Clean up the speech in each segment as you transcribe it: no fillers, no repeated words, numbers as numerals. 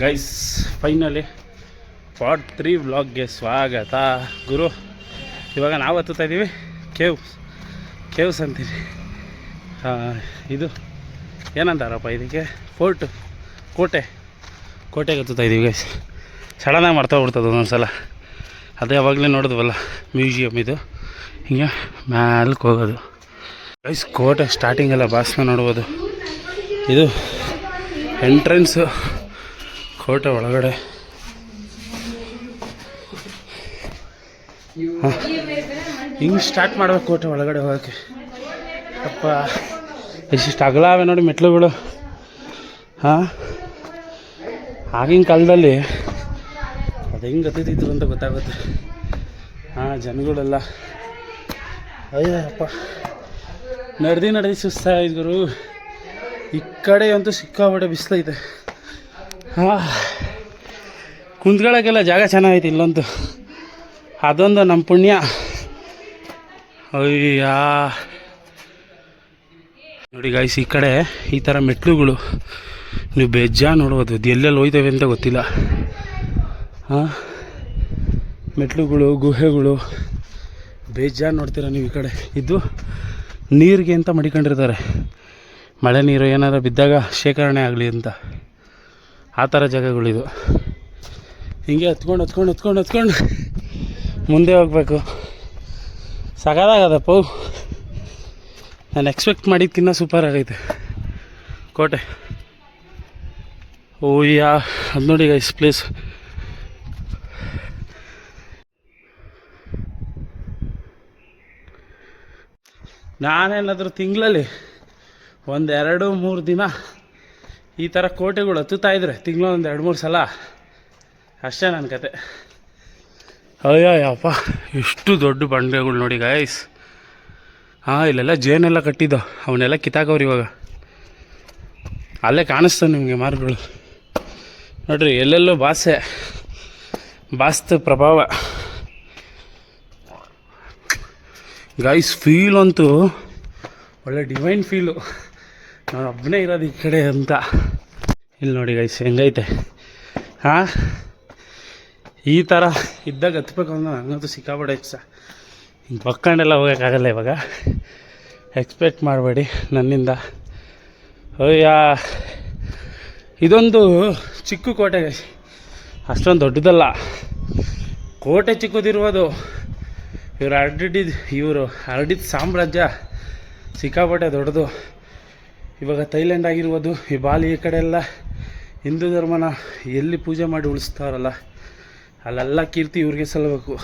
Guys, finally part 3 ವ್ಲಾಗ್ಗೆ ಸ್ವಾಗತ ಗುರು. ಇವಾಗ ನಾವು ಹತ್ತುತ್ತಾ ಇದ್ದೀವಿ ಕೇವ್ಸ್ ಅಂತೀವಿ. ಇದು ಏನಂತಾರಪ್ಪ ಇದಕ್ಕೆ, ಕೋಟೆಗೆ ಹತ್ತುತ್ತಾ ಇದ್ದೀವಿ ಗೈಸ್. ಸಡನ್ನಾಗಿ ಮಾಡ್ತಾ ಬಿಡ್ತದೆ ಒಂದೊಂದು ಸಲ. ಅದೇ ಯಾವಾಗಲೇ ನೋಡಿದ್ವಲ್ಲ ಮ್ಯೂಸಿಯಮ್, ಇದು ಹಿಂಗೆ ಮ್ಯಾಲಕ್ಕೆ ಹೋಗೋದು ಗೈಸ್. ಕೋಟೆ ಸ್ಟಾರ್ಟಿಂಗೆಲ್ಲ ಭಾಷಣ ನೋಡ್ಬೋದು. ಇದು ಎಂಟ್ರೆನ್ಸು ಕೋಟೆ ಒಳಗಡೆ. ಹಿಂಗೆ ಸ್ಟಾರ್ಟ್ ಮಾಡ್ಬೇಕು ಕೋಟೆ ಒಳಗಡೆ ಹೋಗೋಕ್ಕೆ. ಅಪ್ಪ ಎಷ್ಟಿಷ್ಟು ಅಗಲ ಅವೆ ನೋಡಿ ಮೆಟ್ಲುಗಳು. ಆಗಿನ ಕಾಲದಲ್ಲಿ ಅದು ಹೆಂಗೆ ಹತ್ತಿದ್ರು ಅಂತ ಗೊತ್ತಾಗುತ್ತೆ. ಜನಗಳೆಲ್ಲ ಅಯ್ಯಪ್ಪ ನಡೆದು ಸುಸ್ತಾಯಿದ್ರು. ಈ ಕಡೆ ಅಂತೂ ಸಿಕ್ಕಾಪಟ್ಟೆ ಬಿಸಿಲೈತೆ. ಕುಂತ್ಕೊಳ್ಳೋಕ್ಕೆಲ್ಲ ಜಾಗ ಚೆನ್ನಾಗೈತೆ ಇಲ್ಲಂತೂ. ಅದೊಂದು ನಮ್ಮ ಪುಣ್ಯ. ಅಯ್ಯ ನೋಡಿ ಗಾಯ್ಸ್, ಈ ಕಡೆ ಈ ಥರ ಮೆಟ್ಲುಗಳು ನೀವು ಬೇಜಾರು ನೋಡ್ಬೋದು. ಅದು ಎಲ್ಲೆಲ್ಲಿ ಹೋಯ್ತವೆ ಅಂತ ಗೊತ್ತಿಲ್ಲ. ಮೆಟ್ಲುಗಳು, ಗುಹೆಗಳು ಬೇಜಾರು ನೋಡ್ತೀರ ನೀವು. ಈ ಕಡೆ ಇದು ನೀರಿಗೆ ಅಂತ ಮಡಿಕೊಂಡಿರ್ತಾರೆ. ಮಳೆ ನೀರು ಏನಾದ್ರು ಬಿದ್ದಾಗ ಶೇಖರಣೆ ಆಗಲಿ ಅಂತ. ಆ ಥರ ಜಾಗಗಳಿದು. ಹಿಂಗೆ ಹತ್ಕೊಂಡು ಮುಂದೆ ಹೋಗ್ಬೇಕು. ಸಗದಾಗದಪ್ಪ. ನಾನು ಎಕ್ಸ್ಪೆಕ್ಟ್ ಮಾಡಿದ್ದಕ್ಕಿಂತ ಸೂಪರ್ ಆಗೈತೆ ಕೋಟೆ. ಓಯ್ಯಾ, ಅದು ನೋಡಿ ಗೈಸ್ ಪ್ಲೇಸ್. ನಾನೇನಾದರೂ ತಿಂಗಳಲ್ಲಿ 1-2-3 ದಿನ ಈ ಥರ ಕೋಟೆಗಳು ಹತ್ತುತ್ತಾಯಿದ್ರೆ, ತಿಂಗಳು 1-2-3 ಸಲ ಅಷ್ಟೇ ನನ್ನ ಕತೆ. ಅಯ್ಯಪ್ಪ, ಎಷ್ಟು ದೊಡ್ಡ ಬಂಡೆಗಳು ನೋಡಿ ಗಾಯ್ಸ್. ಇಲ್ಲೆಲ್ಲ ಜೇನೆಲ್ಲ ಕಟ್ಟಿದ್ದು, ಅವನ್ನೆಲ್ಲ ಕಿತ್ತಾಕವ್ರು ಇವಾಗ. ಅಲ್ಲೇ ಕಾಣಿಸ್ತವೆ ನಿಮಗೆ ಮಾರ್ಗಗಳು ನೋಡ್ರಿ. ಎಲ್ಲೆಲ್ಲೋ ಬಾಸ್ತು ಪ್ರಭಾವ ಗಾಯ್ಸ್. ಫೀಲ್ ಅಂತೂ ಒಳ್ಳೆ ಡಿವೈನ್ ಫೀಲು. ನಾನು ಒಬ್ಬನೇ ಇರೋದು ಈ ಕಡೆ ಅಂತ. ಇಲ್ಲಿ ನೋಡಿ ಗೈಸ್ ಹೆಂಗೈತೆ. ಈ ಥರ ಇದ್ದಾಗ ಹತ್ಬೇಕು ಅಂದ್ರೆ ನನಗಂತೂ ಸಿಕ್ಕಾಪಟ್ಟೆ ಇಷ್ಟ. ಹಿಂಗೆ ಬಕ್ಕೊಂಡೆಲ್ಲ ಹೋಗೋಕ್ಕಾಗಲ್ಲ ಇವಾಗ. ಎಕ್ಸ್ಪೆಕ್ಟ್ ಮಾಡಬೇಡಿ ನನ್ನಿಂದ. ಇದೊಂದು ಚಿಕ್ಕ ಕೋಟೆ ಗೈಸ್, ಅಷ್ಟೊಂದು ದೊಡ್ಡದಲ್ಲ. ಕೋಟೆ ಚಿಕ್ಕದಿರ್ಬೋದು, ಇವರು ಹರಡಿದ ಸಾಮ್ರಾಜ್ಯ ಸಿಕ್ಕಾಪಟ್ಟೆ ದೊಡ್ಡದು. ಇವಾಗ ಥೈಲ್ಯಾಂಡ್ ಆಗಿರ್ಬೋದು, ಈ ಬಾಲಿ, ಈ ಕಡೆ ಎಲ್ಲ ಹಿಂದೂ ಧರ್ಮನ ಎಲ್ಲಿ ಪೂಜೆ ಮಾಡಿ ಉಳಿಸ್ತಾರಲ್ಲ, ಅಲ್ಲೆಲ್ಲ ಕೀರ್ತಿ ಇವ್ರಿಗೆ ಸಲ್ಲಬೇಕು.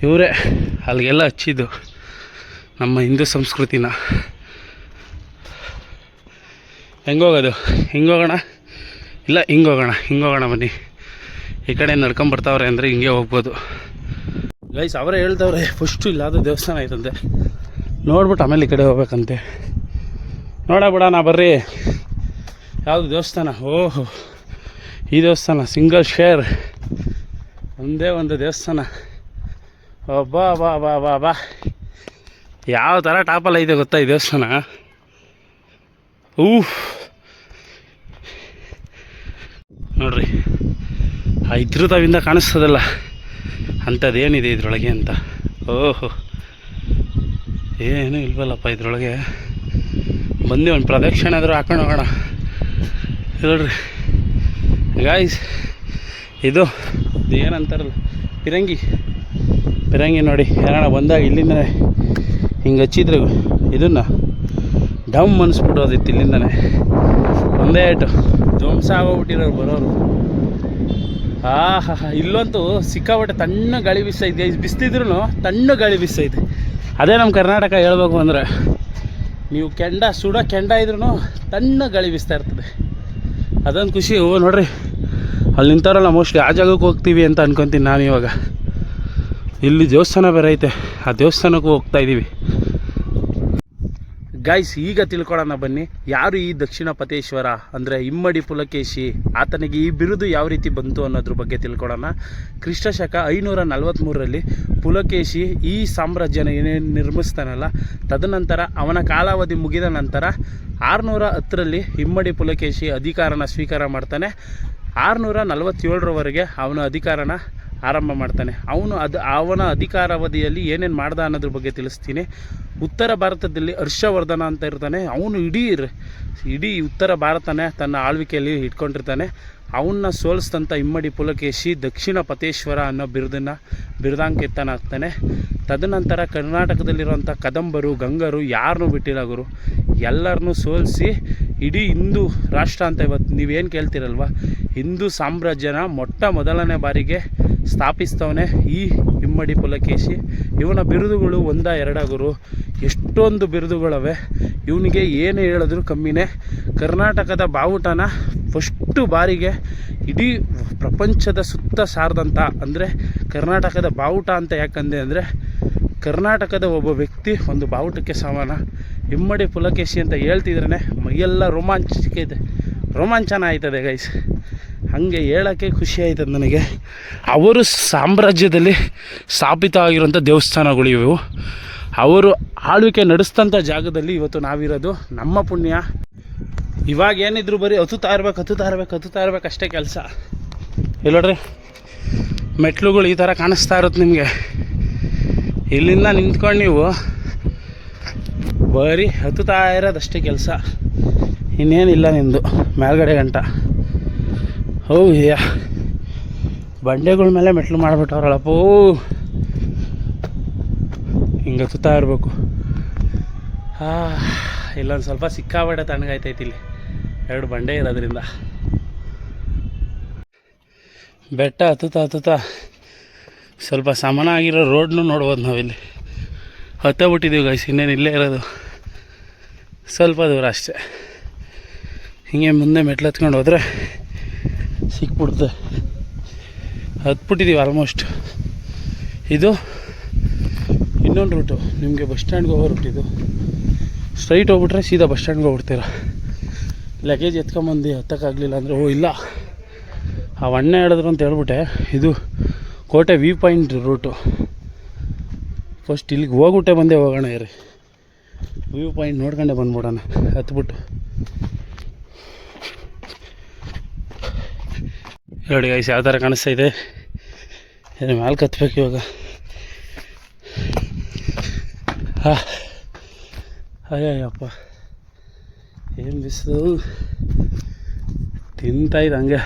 ಇವರೇ ಅಲ್ಲಿಗೆಲ್ಲ ಹಚ್ಚಿದ್ದು ನಮ್ಮ ಹಿಂದೂ ಸಂಸ್ಕೃತಿನ. ಹೆಂಗೋಗೋದು? ಹಿಂಗೋಗೋಣ ಇಲ್ಲ ಹಿಂಗೋಗೋಣ ಬನ್ನಿ. ಈ ಕಡೆ ನಡ್ಕೊಂಬರ್ತಾವ್ರೆ ಅಂದರೆ ಹಿಂಗೆ ಹೋಗ್ಬೋದು ಗೈಸ್. ಅವರೇ ಹೇಳ್ತವ್ರೆ ಫಸ್ಟು ಇಲ್ಲಾದ ದೇವಸ್ಥಾನ ಐತಂತೆ, ನೋಡ್ಬಿಟ್ಟು ಆಮೇಲೆ ಈ ಕಡೆ ಹೋಗ್ಬೇಕಂತೆ. ನೋಡಬಿಡೋಣ ಬರ್ರಿ. ಯಾವುದು ದೇವಸ್ಥಾನ? ಓಹೋ, ಈ ದೇವಸ್ಥಾನ ಸಿಂಗಲ್ ಶೇರ್, ಒಂದೇ ಒಂದು ದೇವಸ್ಥಾನ. ಬಾ ಯಾವ ಥರ ಟಾಪಲ್ಲಿ ಐತೆ ಗೊತ್ತಾ ಈ ದೇವಸ್ಥಾನ. ನೋಡ್ರಿ, ಆ ಇದ್ರತಾವಿಂದ ಕಾಣಿಸ್ತದಲ್ಲ ಅಂಥದ್ದೇನಿದೆ ಇದ್ರೊಳಗೆ ಅಂತ. ಓಹೋ, ಏನೂ ಇಲ್ವಲ್ಲಪ್ಪ ಇದ್ರೊಳಗೆ. ಬಂದು ಒಂದು ಪ್ರದಕ್ಷಿಣೆ ಆದರೂ ಹಾಕೊಂಡು ಹೋಗೋಣ. ನೋಡ್ರಿ ಗಾಯ್ಸ್, ಇದು ಏನಂತಾರಲ್ಲ ಪಿರಂಗಿ ನೋಡಿ. ಯಾರಣ ಬಂದಾಗ ಇಲ್ಲಿಂದ ಹಿಂಗೆ ಹಚ್ಚಿದ್ರೆ ಇದನ್ನು ಡಮ್ ಅನಿಸ್ಬಿಟ್ಟೋದಿತ್ತು. ಇಲ್ಲಿಂದನೇ ಒಂದೇ ಏಟು ಧ್ವಂಸ ಆಗೋಗ್ಬಿಟ್ಟಿರೋರು ಬರೋರು. ಇಲ್ಲಂತೂ ಸಿಕ್ಕಾಪಟ್ಟೆ ತಣ್ಣ ಗಾಳಿ ಬೀಸೈತೆ. ಬಿಸ್ತಿದ್ರು ತಣ್ಣ ಗಾಳಿ ಬೀಸೈತೆ. ಅದೇ ನಮ್ಮ ಕರ್ನಾಟಕ ಹೇಳ್ಬೇಕು ಅಂದರೆ. ನೀವು ಸುಡೋ ಕೆಂಡ ಇದ್ರೂ ತಣ್ಣ ಗಾಳಿ ಬೀಸ್ತಾ ಇರ್ತದೆ. ಅದೊಂದು ಖುಷಿ. ನೋಡ್ರಿ, ಅಲ್ಲಿ ನಿಂತವ್ರಲ್ಲ, ಮೋಸ್ಟ್ಲಿ ಆ ಜಾಗಕ್ಕೆ ಹೋಗ್ತೀವಿ ಅಂತ ಅನ್ಕೊತೀನಿ ನಾನು ಇವಾಗ. ಇಲ್ಲಿ ದೇವಸ್ಥಾನ ಬೇರೆ ಐತೆ, ಆ ದೇವಸ್ಥಾನಕ್ಕೂ ಹೋಗ್ತಾಯಿದ್ದೀವಿ ಗೈಸ್ ಈಗ ತಿಳ್ಕೊಳ್ಳೋಣ ಬನ್ನಿ, ಯಾರು ಈ ದಕ್ಷಿಣ ಪತೇಶ್ವರ ಅಂದರೆ ಇಮ್ಮಡಿ ಪುಲಕೇಶಿ, ಆತನಿಗೆ ಈ ಬಿರುದು ಯಾವ ರೀತಿ ಬಂತು ಅನ್ನೋದ್ರ ಬಗ್ಗೆ ತಿಳ್ಕೊಳ್ಳೋಣ. ಕ್ರಿಸ್ತಶಕ 543ರಲ್ಲಿ ಪುಲಕೇಶಿ ಈ ಸಾಮ್ರಾಜ್ಯನ ಏನೇನು ನಿರ್ಮಿಸ್ತಾನಲ್ಲ, ತದನಂತರ ಅವನ ಕಾಲಾವಧಿ ಮುಗಿದ ನಂತರ 610ರಲ್ಲಿ ಇಮ್ಮಡಿ ಪುಲಕೇಶಿ ಅಧಿಕಾರನ ಸ್ವೀಕಾರ ಮಾಡ್ತಾನೆ. 647ರವರೆಗೆ ಅವನ ಅಧಿಕಾರನ ಆರಂಭ ಮಾಡ್ತಾನೆ. ಅವನ ಅಧಿಕಾರಾವಧಿಯಲ್ಲಿ ಏನೇನು ಮಾಡ್ದ ಅನ್ನೋದ್ರ ಬಗ್ಗೆ ತಿಳಿಸ್ತೀನಿ. ಉತ್ತರ ಭಾರತದಲ್ಲಿ ಹರ್ಷವರ್ಧನ ಅಂತ ಇರ್ತಾನೆ, ಅವನು ಇಡೀ ಉತ್ತರ ಭಾರತನೇ ತನ್ನ ಆಳ್ವಿಕೆಯಲ್ಲಿ ಇಟ್ಕೊಂಡಿರ್ತಾನೆ. ಅವನ್ನ ಸೋಲಿಸಿದಂಥ ಇಮ್ಮಡಿ ಪುಲಕೇಶಿ ದಕ್ಷಿಣ ಪತೇಶ್ವರ ಅನ್ನೋ ಬಿರುದಾಂಕಿತನಾಗ್ತಾನೆ. ತದನಂತರ ಕರ್ನಾಟಕದಲ್ಲಿರುವಂಥ ಕದಂಬರು, ಗಂಗರು ಯಾರನ್ನೂ ಬಿಟ್ಟಿಲ್ಲ ಗುರು, ಎಲ್ಲರನ್ನೂ ಸೋಲಿಸಿ ಇಡೀ ಹಿಂದೂ ರಾಷ್ಟ್ರ ಅಂತ ಇವತ್ತು ನೀವೇನು ಕೇಳ್ತೀರಲ್ವ, ಹಿಂದೂ ಸಾಮ್ರಾಜ್ಯನ ಮೊದಲನೇ ಬಾರಿಗೆ ಸ್ಥಾಪಿಸ್ತವನೇ ಈ ಇಮ್ಮಡಿ ಪುಲಕೇಶಿ. ಇವನ ಬಿರುದುಗಳು 1-2 ಗುರು, ಎಷ್ಟೊಂದು ಬಿರುದುಗಳವೆ. ಇವನಿಗೆ ಏನು ಹೇಳಿದ್ರು ಕಮ್ಮಿನೇ. ಕರ್ನಾಟಕದ ಬಾವುಟನ ಫಸ್ಟು ಬಾರಿಗೆ ಇಡೀ ಪ್ರಪಂಚದ ಸುತ್ತ ಸಾರದಂಥ, ಅಂದರೆ ಕರ್ನಾಟಕದ ಬಾವುಟ ಅಂತ ಯಾಕಂದೆ ಅಂದರೆ ಕರ್ನಾಟಕದ ಒಬ್ಬ ವ್ಯಕ್ತಿ ಒಂದು ಬಾವುಟಕ್ಕೆ ಸಮಾನ. ಇಮ್ಮಡಿ ಪುಲಕೇಶಿ ಅಂತ ಹೇಳ್ತಿದ್ರೇ ಮೈಯೆಲ್ಲ ರೋಮಾಂಚನ ಆಯ್ತದೆ ಗೈಸ್. ಹಾಗೆ ಹೇಳೋಕ್ಕೆ ಖುಷಿ ಆಯ್ತದೆ ನನಗೆ. ಅವರು ಸಾಮ್ರಾಜ್ಯದಲ್ಲಿ ಸ್ಥಾಪಿತ ಆಗಿರೋಂಥ ದೇವಸ್ಥಾನಗಳು ಇವು. ಅವರು ಆಳ್ವಿಕೆ ನಡೆಸ್ತಂಥ ಜಾಗದಲ್ಲಿ ಇವತ್ತು ನಾವಿರೋದು ನಮ್ಮ ಪುಣ್ಯ. ಇವಾಗ ಏನಿದ್ರು ಬರೀ ಹತ್ತುತ್ತಾ ಇರ್ಬೇಕು ಅಷ್ಟೇ ಕೆಲಸ. ಇಲ್ಲೋಡ್ರಿ ಮೆಟ್ಲುಗಳು ಈ ಥರ ಕಾಣಿಸ್ತಾ ಇರುತ್ತೆ ನಿಮಗೆ. ಇಲ್ಲಿಂದ ನಿಂತ್ಕೊಂಡು ನೀವು ಬರೀ ಹತ್ತುತ್ತಾ ಇರೋದಷ್ಟೇ ಕೆಲಸ, ಇನ್ನೇನಿಲ್ಲ ನಿಂದು ಮೇಲ್ಗಡೆ ಗಂಟ. ಬಂಡೆಗಳ ಮೇಲೆ ಮೆಟ್ಲು ಮಾಡಿಬಿಟ್ಟವ್ರಲ್ಲಪ್ಪೋ, ಹಿಂಗೆ ಹತ್ತುತ್ತಾ ಇರಬೇಕು. ಇಲ್ಲೊಂದು ಸ್ವಲ್ಪ ಸಿಕ್ಕಾಬಟ್ಟೆ ತಣ್ಣಗಾಯ್ತೈತಿ ಇಲ್ಲಿ, 2 ಬಂಡೆ ಇರೋದ್ರಿಂದ. ಬೆಟ್ಟ ಹತ್ತುತ್ತಾ ಸ್ವಲ್ಪ ಸಮಾನ ಆಗಿರೋ ರೋಡ್ನು ನೋಡ್ಬೋದು ನಾವಿಲ್ಲಿ. ಹತ್ತಬಿಟ್ಟಿದ್ದೀವಿ ಗೈಸ್, ಇನ್ನೇನು ಇಲ್ಲೇ ಇರೋದು, ಸ್ವಲ್ಪ ದೂರ ಅಷ್ಟೇ. ಹಿಂಗೆ ಮುಂದೆ ಮೆಟ್ಲು ಹತ್ಕೊಂಡು ಹೋದರೆ ಸಿಕ್ಬಿಡ್ತದೆ. ಹತ್ಬಿಟ್ಟಿದ್ದೀವಿ ಆಲ್ಮೋಸ್ಟ್. ಇದು ಇನ್ನೊಂದು ರೂಟು, ನಿಮಗೆ ಬಸ್ ಸ್ಟ್ಯಾಂಡ್ಗೆ ಹೋಗೋ ರೂಟ್ ಇದು. ಸ್ಟ್ರೈಟ್ ಹೋಗ್ಬಿಟ್ರೆ ಸೀದಾ ಬಸ್ ಸ್ಟ್ಯಾಂಡ್ಗೆ ಹೋಗ್ಬಿಡ್ತೀರ. ಲಗೇಜ್ ಎತ್ಕೊಂಬಂದು ಹತ್ತಕ್ಕಾಗಲಿಲ್ಲ ಅಂದರೆ ಇಲ್ಲ ಆ ಅಣ್ಣ ಹೇಳಿದ್ರು ಅಂತ ಹೇಳ್ಬಿಟ್ಟೆ. ಇದು ಕೋಟೆ ವ್ಯೂ ಪಾಯಿಂಟ್ ರೂಟು. ಫಸ್ಟ್ ಇಲ್ಲಿಗೆ ಹೋಗ್ಬಿಟ್ಟೆ ಹೋಗೋಣ ಇರಿ, ವ್ಯೂ ಪಾಯಿಂಟ್ ನೋಡ್ಕೊಂಡೆ ಬಂದ್ಬಿಡೋಣ ಹತ್ಬಿಟ್ಟು. ನೋಡಿ ಗೈಸ್ ಯಾವ ಥರ ಕಾಣಿಸ್ತಾ ಇದೆ. ಮೇಲೆ ಕತ್ಬೇಕು ಇವಾಗ. ಅಯ್ಯಪ್ಪ ಏನು ಬಿಸಿಲು ತಿಂತಾಯಿದ್ದು. ಹಂಗೆ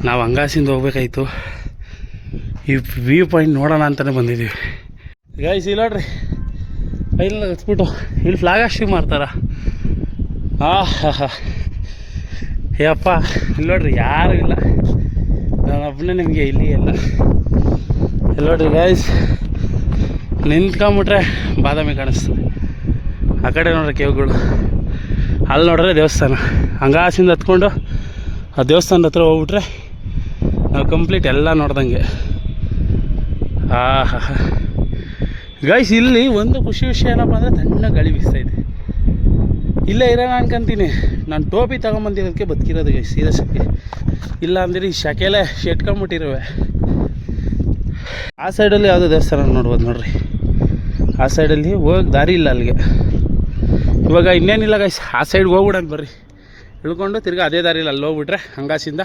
ನಾವು ಹಂಗಾಸಿಂದ ಹೋಗ್ಬೇಕಾಯ್ತು. ಈ ವ್ಯೂ ಪಾಯಿಂಟ್ ನೋಡೋಣ ಅಂತಲೇ ಬಂದಿದ್ದೀವಿ ಗೈಸ್. ಇಲ್ಲ ನೋಡ್ರಿ ಫೈನಲ್ ಹತ್ಬಿಟ್ಟು ಇಲ್ಲಿ ಫ್ಲಾಗ್ ಹಾಸ್ಟಿಂಗ್ ಮಾಡ್ತಾರ. ಯಪ್ಪ ಇಲ್ಲಿ ನೋಡ್ರಿ ಯಾರೂ ಇಲ್ಲ, ನಾನು ಒಬ್ಬನೇ ನಿಮಗೆ ಇಲ್ಲಿ ಎಲ್ಲ. ಇಲ್ಲಿ ನೋಡ್ರಿ ಗೈಸ್ ನಿಂತ್ಕೊಂಬಿಟ್ರೆ ಬಾದಾಮಿ ಕಾಣಿಸ್ತದೆ. ಆ ಕಡೆ ನೋಡ್ರಿ ಕೇವ್ಗಳು, ಅಲ್ಲಿ ನೋಡ್ರೆ ದೇವಸ್ಥಾನ. ಹಂಗಾಸಿಂದ ಹತ್ಕೊಂಡು ಆ ದೇವಸ್ಥಾನದ ಹತ್ರ ಹೋಗ್ಬಿಟ್ರೆ ನಾವು ಕಂಪ್ಲೀಟ್ ಎಲ್ಲ ನೋಡ್ದಂಗೆ. ಗೈಸ್ ಇಲ್ಲಿ ಒಂದು ಖುಷಿ ವಿಷಯ ಏನಪ್ಪ ಅಂದರೆ ತಣ್ಣ ಗಾಳಿ ಬೀಸ್ತೈತೆ. ಇಲ್ಲೇ ಇರೋಣ ಅನ್ಕೊಂತೀನಿ. ನಾನು ಟೋಪಿ ತೊಗೊಂಬಂದಿರೋದಕ್ಕೆ ಬದುಕಿರೋದು ಗೈಸ್ ಸೀರಿಯಸ್ಸಾಗಿ. ಇಲ್ಲ ಅಂದರೆ ಈ ಶಕೆಲೆ ಶೆಟ್ಕೊಂಬಿಟ್ಟಿರುವೆ. ಆ ಸೈಡಲ್ಲಿ ಯಾವುದೋ ದೇವಸ್ಥಾನ ನೋಡ್ಬೋದು ನೋಡ್ರಿ. ಆ ಸೈಡಲ್ಲಿ ಹೋಗಿ ದಾರಿ ಇಲ್ಲ ಅಲ್ಲಿಗೆ. ಇವಾಗ ಇನ್ನೇನಿಲ್ಲ ಗೈಸ್, ಆ ಸೈಡ್ಗೆ ಹೋಗ್ಬಿಡೋಣ ಬರ್ರಿ. ಇಳ್ಕೊಂಡು ತಿರ್ಗಿ ಅದೇ ದಾರಿಲಿ ಅಲ್ಲಿ ಹೋಗ್ಬಿಟ್ರೆ ಹಂಗಾಸಿಂದ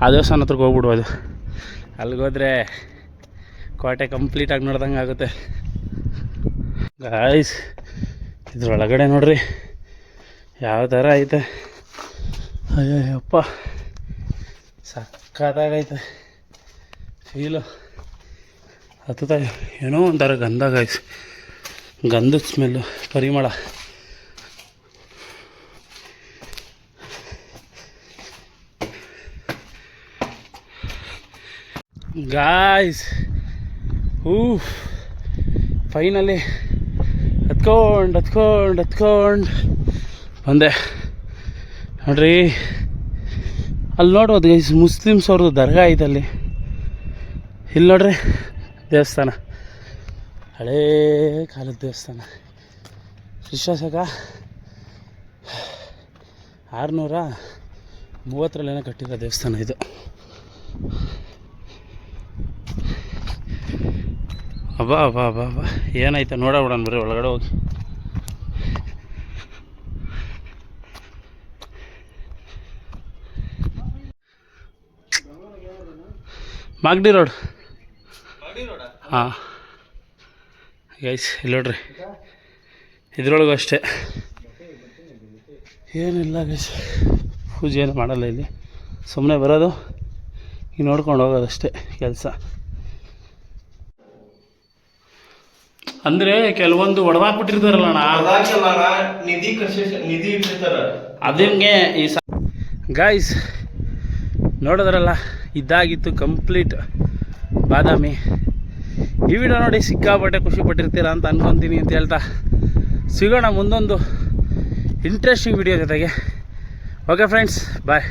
ಆ ದೇವಸ್ಥಾನ ಹತ್ರಕ್ಕೆ ಹೋಗ್ಬಿಡ್ಬೋದು. ಅಲ್ಲಿಗೋದ್ರೆ ಕೋಟೆ ಕಂಪ್ಲೀಟಾಗಿ ನೋಡ್ದಂಗೆ ಆಗುತ್ತೆ ಗೈಸ್. ಇದ್ರೊಳಗಡೆ ನೋಡ್ರಿ ಯಾವ ಥರ ಐತೆ. ಅಯ್ಯಪ್ಪ ಸಕ್ಕತ್ತಾಗೈತೆ ಫೀಲು. ಹತ್ತುತ್ತಾ ಏನೋ ಒಂಥರ ಗಂಧ ಗೈಸ್, ಗಂಧದ ಸ್ಮೆಲ್ಲು, ಪರಿಮಳ. ಗಾಯ್ಸ್ ಫೈನಲಿ ಹತ್ಕೊಂಡು ಬಂದೆ ನೋಡ್ರಿ. ಅಲ್ಲಿ ನೋಡ್ಬೋದು ಗೈಸ್ ಮುಸ್ಲಿಮ್ಸ್ ಅವ್ರದ್ದು ದರ್ಗಾ ಐತೆ ಅಲ್ಲಿ. ಇಲ್ಲಿ ನೋಡ್ರಿ ದೇವಸ್ಥಾನ, ಹಳೇ ಕಾಲದ ದೇವಸ್ಥಾನ. ಕ್ರಿಸ್ತಶಕ 630 ಕಟ್ಟಿರೋ ದೇವಸ್ಥಾನ ಇದು. ಅಬ್ಬಾ ಅಬ್ಬಾ ಅಬ್ಬಾ ಅಬ್ಬಾ ಏನಾಯ್ತು ನೋಡೋಣ ಬರ್ರಿ ಒಳಗಡೆ ಹೋಗಿ. ಮಾಗಡಿ ರೋಡ್. ಹಾಂ ಗೈಸ್ ಇಲ್ಲಿ ನೋಡ್ರಿ, ಇದ್ರೊಳಗೂ ಅಷ್ಟೇ ಏನಿಲ್ಲ ಗೈಸ್, ಪೂಜೆ ಏನು ಮಾಡಲ್ಲ ಇಲ್ಲಿ, ಸುಮ್ಮನೆ ಬರೋದು ಈಗ ನೋಡ್ಕೊಂಡು ಹೋಗೋದಷ್ಟೇ ಕೆಲಸ. ಅಂದರೆ ಕೆಲವೊಂದು ಒಡವಾಕ್ಬಿಟ್ಟಿರ್ತಾರಲ್ಲಣ್ಣ, ನಿಧಿ ಇಟ್ಟಿರ್ತಾರೆ ಅದಂಗೆ ಈ ಗೈಸ್ ನೋಡಿದ್ರಲ್ಲ, ಇದಾಗಿತ್ತು ಕಂಪ್ಲೀಟ್ ಬಾದಾಮಿ. ಈ ವಿಡಿಯೋ ನೋಡಿ ಸಿಕ್ಕಾಪಟ್ಟೆ ಖುಷಿ ಪಟ್ಟಿರ್ತೀರಾ ಅಂತ ಅನ್ಕೊತೀನಿ ಅಂತ ಹೇಳ್ತಾ ಸಿಗೋಣ ಮುಂದೊಂದು ಇಂಟ್ರೆಸ್ಟಿಂಗ್ ವಿಡಿಯೋ ಜೊತೆಗೆ. ಓಕೆ ಫ್ರೆಂಡ್ಸ್, ಬಾಯ್.